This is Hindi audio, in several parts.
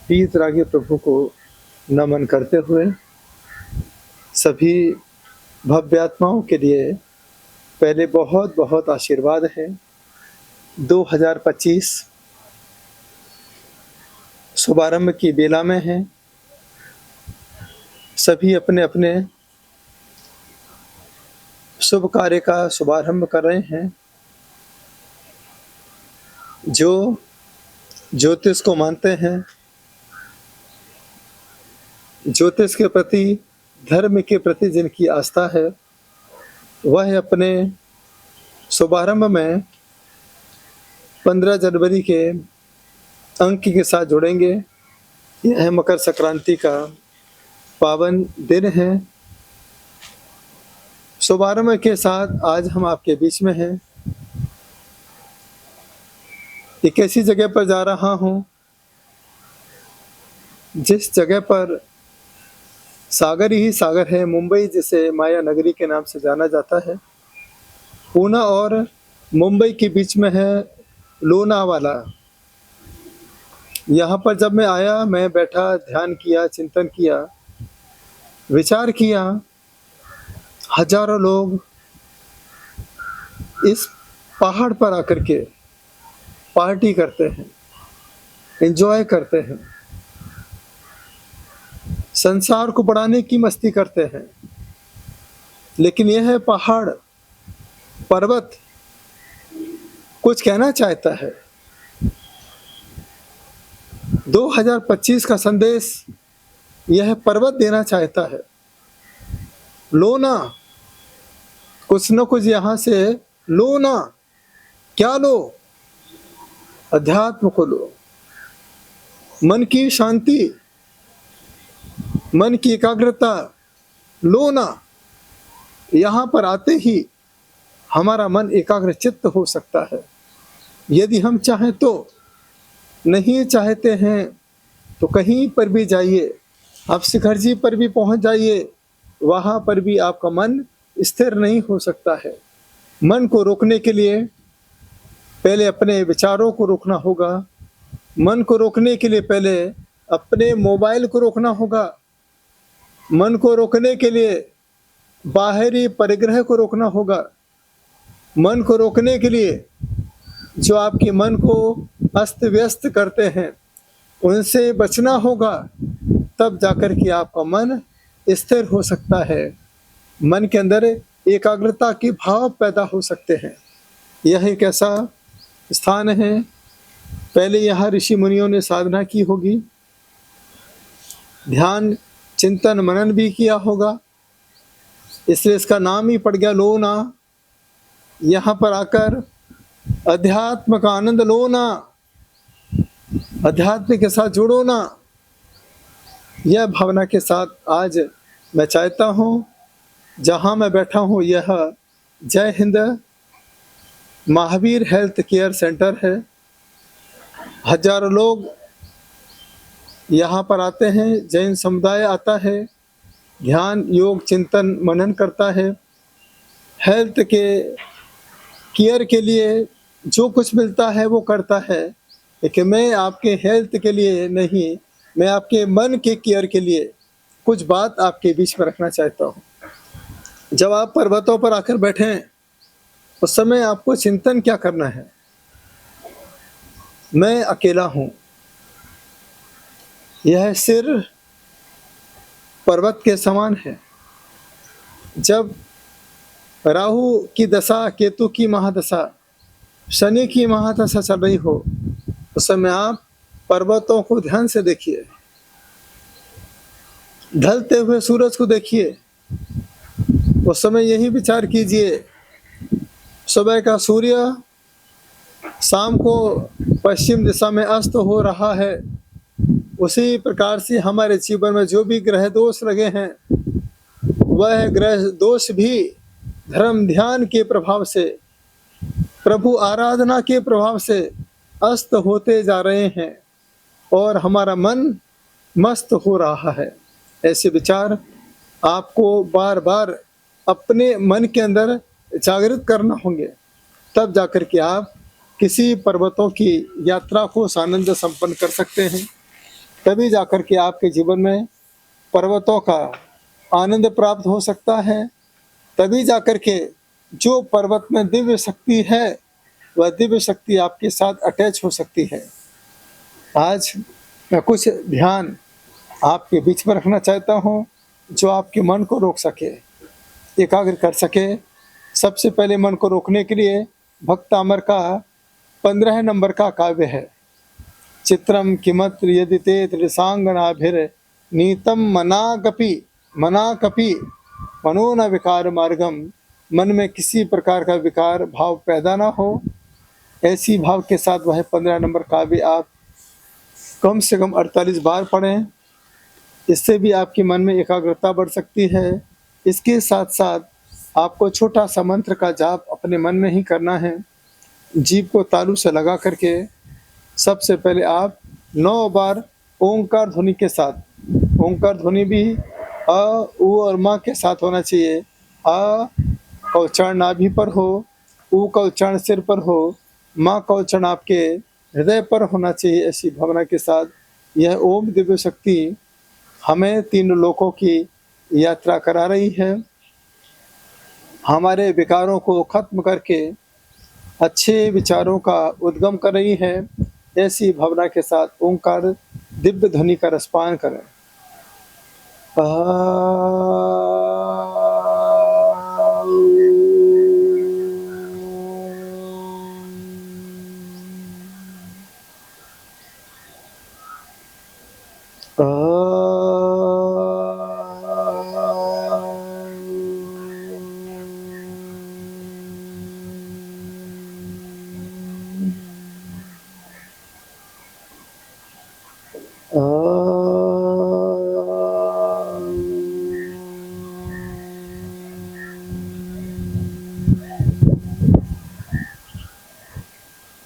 वीतरागी प्रभु को नमन करते हुए सभी भव्यात्माओं के लिए पहले बहुत बहुत आशीर्वाद है। 2025 शुभारंभ की बेला में है। सभी अपने अपने शुभ कार्य का शुभारंभ कर रहे हैं। जो ज्योतिष को मानते हैं, ज्योतिष के प्रति, धर्म के प्रति जिनकी आस्था है, वह अपने शुभारंभ में 15 जनवरी के अंक के साथ जुड़ेंगे। यह मकर संक्रांति का पावन दिन है। शुभारंभ के साथ आज हम आपके बीच में हैं। एक ऐसी जगह पर जा रहा हूँ जिस जगह पर सागर ही सागर है। मुंबई जिसे माया नगरी के नाम से जाना जाता है। पूना और मुंबई के बीच में है लोनावाला। यहाँ पर जब मैं आया, मैं बैठा, ध्यान किया, चिंतन किया, विचार किया। हजारों लोग इस पहाड़ पर आकर के पार्टी करते हैं, एंजॉय करते हैं, संसार को बढ़ाने की मस्ती करते हैं। लेकिन यह पहाड़, पर्वत कुछ कहना चाहता है। 2025 का संदेश यह पर्वत देना चाहता है। लो ना, कुछ न कुछ यहाँ से लो ना। क्या लो? अध्यात्म को लो, मन की शांति, मन की एकाग्रता लो ना। यहाँ पर आते ही हमारा मन एकाग्र चित्त हो सकता है, यदि हम चाहें तो। नहीं चाहते हैं तो कहीं पर भी जाइए, आप शिखर जी पर भी पहुंच जाइए, वहाँ पर भी आपका मन स्थिर नहीं हो सकता है। मन को रोकने के लिए पहले अपने विचारों को रोकना होगा। मन को रोकने के लिए पहले अपने मोबाइल को रोकना होगा। मन को रोकने के लिए बाहरी परिग्रह को रोकना होगा। मन को रोकने के लिए जो आपके मन को अस्त व्यस्त करते हैं, उनसे बचना होगा। तब जाकर के आपका मन स्थिर हो सकता है। मन के अंदर एकाग्रता के भाव पैदा हो सकते हैं। यह एक ऐसा स्थान है, पहले यहाँ ऋषि मुनियों ने साधना की होगी, ध्यान चिंतन मनन भी किया होगा, इसलिए इसका नाम ही पड़ गया लोना। यहाँ पर आकर अध्यात्म का आनंद लो ना, अध्यात्म के साथ जुड़ो ना। यह भावना के साथ आज मैं चाहता हूँ, जहाँ मैं बैठा हूँ यह जय Hind Mahavir health care centre है। हजारों लोग यहाँ पर आते हैं, जैन समुदाय आता है, ध्यान योग चिंतन मनन करता है। हेल्थ के केयर के लिए जो कुछ मिलता है वो करता है, लेकिन मैं आपके हेल्थ के लिए नहीं, मैं आपके मन के केयर के लिए कुछ बात आपके बीच में रखना चाहता हूँ। जब आप पर्वतों पर आकर बैठें उस समय आपको चिंतन क्या करना है? मैं अकेला हूँ। यह सिर पर्वत के समान है। जब राहु की दशा, केतु की महादशा, शनि की महादशा चल रही हो, उस समय आप पर्वतों को ध्यान से देखिए, ढलते हुए सूरज को देखिए। उस समय यही विचार कीजिए, सुबह का सूर्य शाम को पश्चिम दिशा में अस्त हो रहा है, उसी प्रकार से हमारे जीवन में जो भी ग्रह दोष लगे हैं, वह ग्रह दोष भी धर्म ध्यान के प्रभाव से, प्रभु आराधना के प्रभाव से अस्त होते जा रहे हैं और हमारा मन मस्त हो रहा है। ऐसे विचार आपको बार बार अपने मन के अंदर जागृत करना होंगे, तब जाकर के आप किसी पर्वतों की यात्रा को सानंद संपन्न कर सकते हैं। तभी जाकर के आपके जीवन में पर्वतों का आनंद प्राप्त हो सकता है। तभी जाकर के जो पर्वत में दिव्य शक्ति है, वह दिव्य शक्ति आपके साथ अटैच हो सकती है। आज मैं कुछ ध्यान आपके बीच में रखना चाहता हूँ, जो आपके मन को रोक सके, एकाग्र कर सके। सबसे पहले मन को रोकने के लिए भक्त अमर का 15 नंबर का काव्य है। चित्रम किमत्र यदि ते त्रिसांगनाभिर नीतम मनाकपि मनो न विकार मार्गम। मन में किसी प्रकार का विकार भाव पैदा ना हो, ऐसी भाव के साथ वह 15 नंबर काव्य आप कम से कम 48 बार पढ़ें। इससे भी आपके मन में एकाग्रता बढ़ सकती है। इसके साथ साथ आपको छोटा सा मंत्र का जाप अपने मन में ही करना है। जीभ को तालू से लगा करके सबसे पहले आप 9 बार ओंकार ध्वनि के साथ, ओंकार ध्वनि भी अ उ और माँ के साथ होना चाहिए। अ का उच्चारण नाभि पर हो, उ का उच्चारण सिर पर हो, माँ का उच्चारण आपके हृदय पर होना चाहिए। ऐसी भावना के साथ यह ओम दिव्य शक्ति हमें 3 लोकों की यात्रा करा रही है, हमारे विकारों को खत्म करके अच्छे विचारों का उद्गम कर रही है। ऐसी भावना के साथ ओंकार दिव्य ध्वनि का रसपान करें।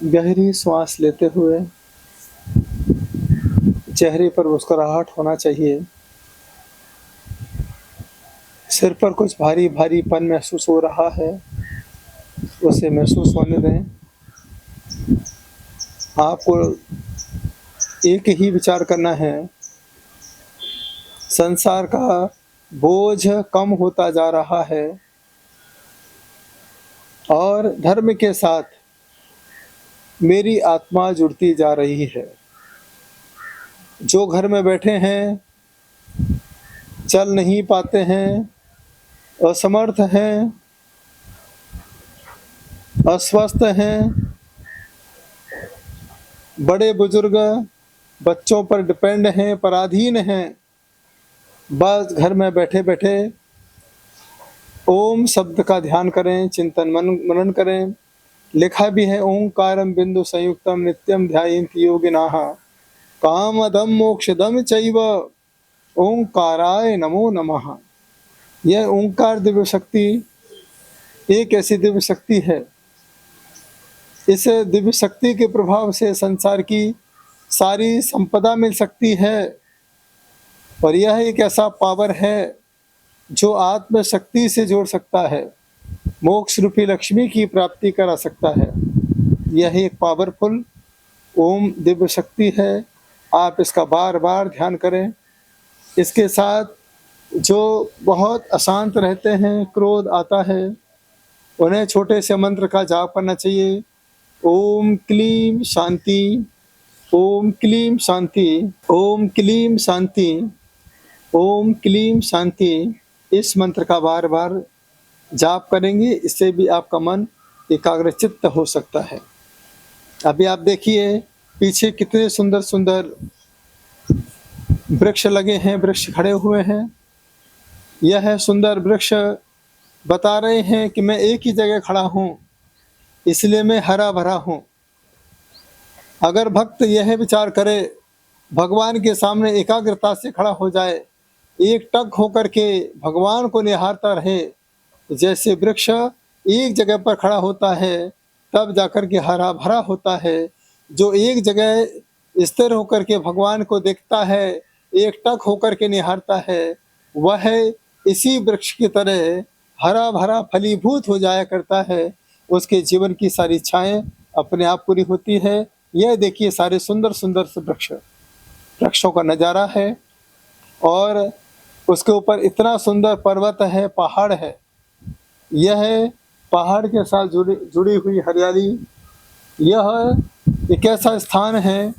गहरी श्वास लेते हुए चेहरे पर मुस्कुराहट होना चाहिए। सिर पर कुछ भारी भारीपन महसूस हो रहा है, उसे महसूस होने दें। आपको एक ही विचार करना है, संसार का बोझ कम होता जा रहा है और धर्म के साथ मेरी आत्मा जुड़ती जा रही है। जो घर में बैठे हैं, चल नहीं पाते हैं, असमर्थ हैं, अस्वस्थ हैं, बड़े बुजुर्ग बच्चों पर डिपेंड हैं, पराधीन हैं, बस घर में बैठे बैठे ओम शब्द का ध्यान करें, चिंतन मनन करें। लिखा भी है, ओंकारम बिंदु संयुक्तम नित्यम ध्यायन्ति योगिनाः कामदम मोक्षदम चैव ओंकाराय नमो नमः। यह ओंकार दिव्य शक्ति एक ऐसी दिव्य शक्ति है, इस दिव्य शक्ति के प्रभाव से संसार की सारी संपदा मिल सकती है। और यह एक ऐसा पावर है जो आत्म शक्ति से जोड़ सकता है, मोक्ष रूपी लक्ष्मी की प्राप्ति करा सकता है। यह एक पावरफुल ओम दिव्य शक्ति है। आप इसका बार बार ध्यान करें। इसके साथ जो बहुत अशांत रहते हैं, क्रोध आता है, उन्हें छोटे से मंत्र का जाप करना चाहिए। ओम क्लीम शांति, ओम क्लीम शांति, ओम क्लीम शांति, ओम क्लीम शांति। इस मंत्र का बार बार जाप करेंगे, इससे भी आपका मन एकाग्रचित्त हो सकता है। अभी आप देखिए पीछे कितने सुंदर सुंदर वृक्ष लगे हैं, वृक्ष खड़े हुए हैं। यह सुंदर वृक्ष बता रहे हैं कि मैं एक ही जगह खड़ा हूँ, इसलिए मैं हरा भरा हूँ। अगर भक्त यह विचार करे, भगवान के सामने एकाग्रता से खड़ा हो जाए, एक टक होकर के भगवान को निहारता रहे, जैसे वृक्ष एक जगह पर खड़ा होता है तब जाकर के हरा भरा होता है। जो एक जगह स्थिर होकर के भगवान को देखता है, एक टक होकर के निहारता है, वह इसी वृक्ष की तरह हरा भरा फलीभूत हो जाया करता है। उसके जीवन की सारी इच्छाएं अपने आप पूरी होती है। यह देखिए सारे सुंदर सुंदर से वृक्षों का नज़ारा है, और उसके ऊपर इतना सुंदर पर्वत है, पहाड़ है। यह पहाड़ के साथ जुड़ी हुई हरियाली, यह एक ऐसा स्थान है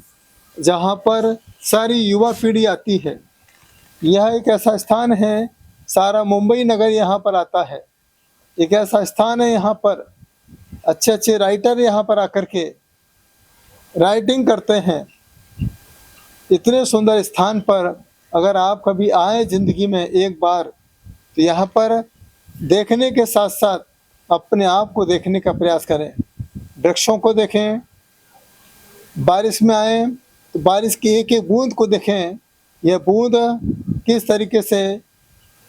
जहाँ पर सारी युवा पीढ़ी आती है। यह एक ऐसा स्थान है, सारा मुंबई नगर यहाँ पर आता है। एक ऐसा स्थान है, यहाँ पर अच्छे अच्छे राइटर यहाँ पर आकर के राइटिंग करते हैं। इतने सुंदर स्थान पर अगर आप कभी आए ज़िंदगी में एक बार, तो यहाँ पर देखने के साथ साथ अपने आप को देखने का प्रयास करें। वृक्षों को देखें, बारिश में आए तो बारिश की एक एक बूंद को देखें। यह बूंद किस तरीके से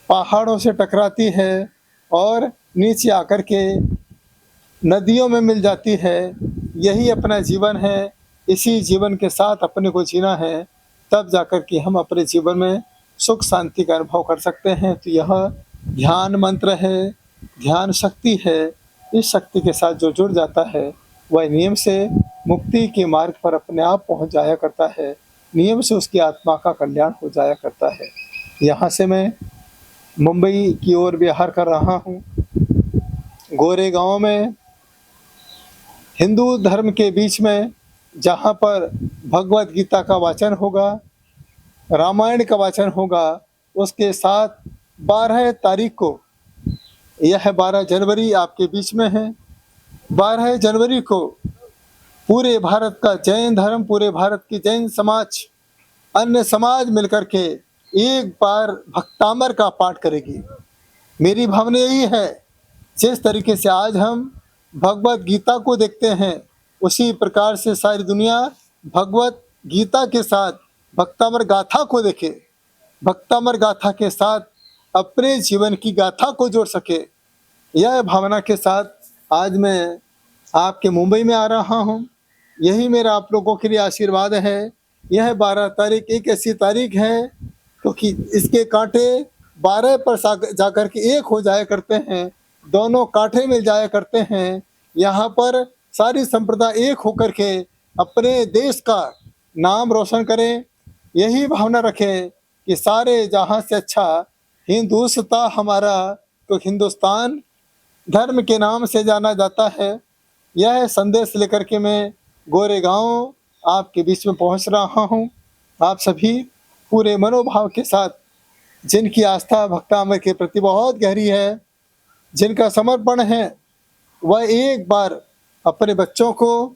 पहाड़ों से टकराती है और नीचे आकर के नदियों में मिल जाती है। यही अपना जीवन है, इसी जीवन के साथ अपने को जीना है, तब जाकर के हम अपने जीवन में सुख शांति का अनुभव कर सकते हैं। तो यह ध्यान मंत्र है, ध्यान शक्ति है। इस शक्ति के साथ जो जुड़ जाता है वह नियम से मुक्ति के मार्ग पर अपने आप पहुंच जाया करता है, नियम से उसकी आत्मा का कल्याण हो जाया करता है। यहाँ से मैं मुंबई की ओर विहार कर रहा हूँ। गोरेगांव में हिंदू धर्म के बीच में, जहाँ पर भगवत गीता का वाचन होगा, रामायण का वाचन होगा, उसके साथ 12 तारीख को, यह 12 जनवरी आपके बीच में है, 12 जनवरी को पूरे भारत का जैन धर्म, पूरे भारत की जैन समाज, अन्य समाज मिलकर के एक बार भक्तामर का पाठ करेगी। मेरी भावना यही है, जिस तरीके से आज हम भगवत गीता को देखते हैं, उसी प्रकार से सारी दुनिया भगवत गीता के साथ भक्तामर गाथा को देखे, भक्तामर गाथा के साथ अपने जीवन की गाथा को जोड़ सके। यह भावना के साथ आज मैं आपके मुंबई में आ रहा हूँ। यही मेरा आप लोगों के लिए आशीर्वाद है। यह 12 तारीख एक ऐसी तारीख है क्योंकि इसके कांटे 12 पर जाकर के एक हो जाया करते हैं, दोनों कांटे मिल जाया करते हैं। यहाँ पर सारी संप्रदाय एक होकर के अपने देश का नाम रोशन करें। यही भावना रखें कि सारे जहाँ से अच्छा हिंदुस्तान हमारा, तो हिंदुस्तान धर्म के नाम से जाना जाता है। यह संदेश लेकर के मैं गोरेगांव आपके बीच में पहुंच रहा हूं। आप सभी पूरे मनोभाव के साथ, जिनकी आस्था भक्तामर के प्रति बहुत गहरी है, जिनका समर्पण है, वह एक बार अपने बच्चों को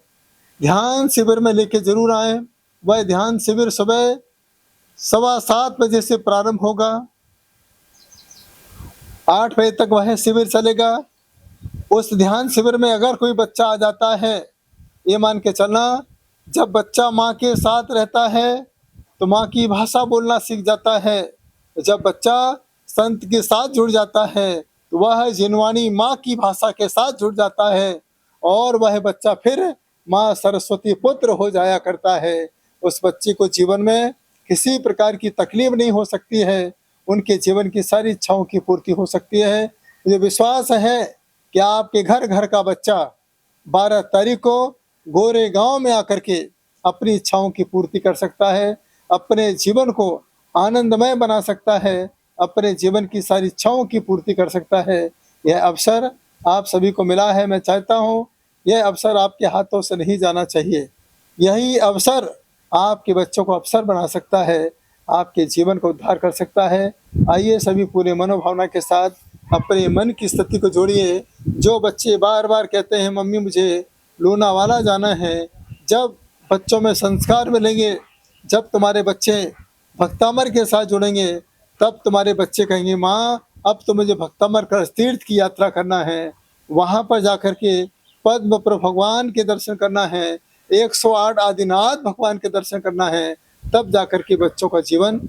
ध्यान शिविर में लेके जरूर आए। वह ध्यान शिविर सुबह 7:15 बजे से प्रारंभ होगा, 8 बजे तक वह शिविर चलेगा। उस ध्यान शिविर में अगर कोई बच्चा आ जाता है, ये मान के चलना, जब बच्चा माँ के साथ रहता है तो माँ की भाषा बोलना सीख जाता है। जब बच्चा संत के साथ जुड़ जाता है तो वह जिनवानी माँ की भाषा के साथ जुड़ जाता है, और वह बच्चा फिर माँ सरस्वती पुत्र हो जाया करता है। उस बच्चे को जीवन में किसी प्रकार की तकलीफ नहीं हो सकती है, उनके जीवन की सारी इच्छाओं की पूर्ति हो सकती है। मुझे विश्वास है कि आपके घर घर का बच्चा 12 तारीख को गोरेगांव में आकर के अपनी इच्छाओं की पूर्ति कर सकता है, अपने जीवन को आनंदमय बना सकता है, अपने जीवन की सारी इच्छाओं की पूर्ति कर सकता है। यह अवसर आप सभी को मिला है। मैं चाहता हूँ यह अवसर आपके हाथों से नहीं जाना चाहिए। यही अवसर आपके बच्चों को अवसर बना सकता है, आपके जीवन को उद्धार कर सकता है। आइए सभी पूरे मनोभावना के साथ अपने मन की स्थिति को जोड़िए। जो बच्चे बार बार कहते हैं मम्मी मुझे लोनावाला जाना है, जब बच्चों में संस्कार मिलेंगे, जब तुम्हारे बच्चे भक्तामर के साथ जुड़ेंगे, तब तुम्हारे बच्चे कहेंगे माँ अब तो मुझे भक्तामर का तीर्थ की यात्रा करना है, वहाँ पर जाकर के पद्म प्रभु भगवान के दर्शन करना है, 108 आदिनाथ भगवान के दर्शन करना है, तब जाकर के बच्चों का जीवन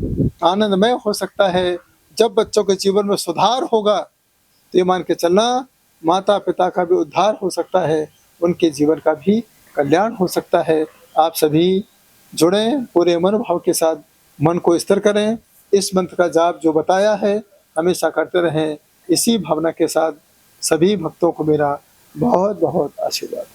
आनंदमय हो सकता है। जब बच्चों के जीवन में सुधार होगा तो ये मान के चलना माता पिता का भी उद्धार हो सकता है, उनके जीवन का भी कल्याण हो सकता है। आप सभी जुड़ें, पूरे मनोभाव के साथ मन को स्थिर करें, इस मंत्र का जाप जो बताया है हमेशा करते रहें। इसी भावना के साथ सभी भक्तों को मेरा बहुत बहुत आशीर्वाद।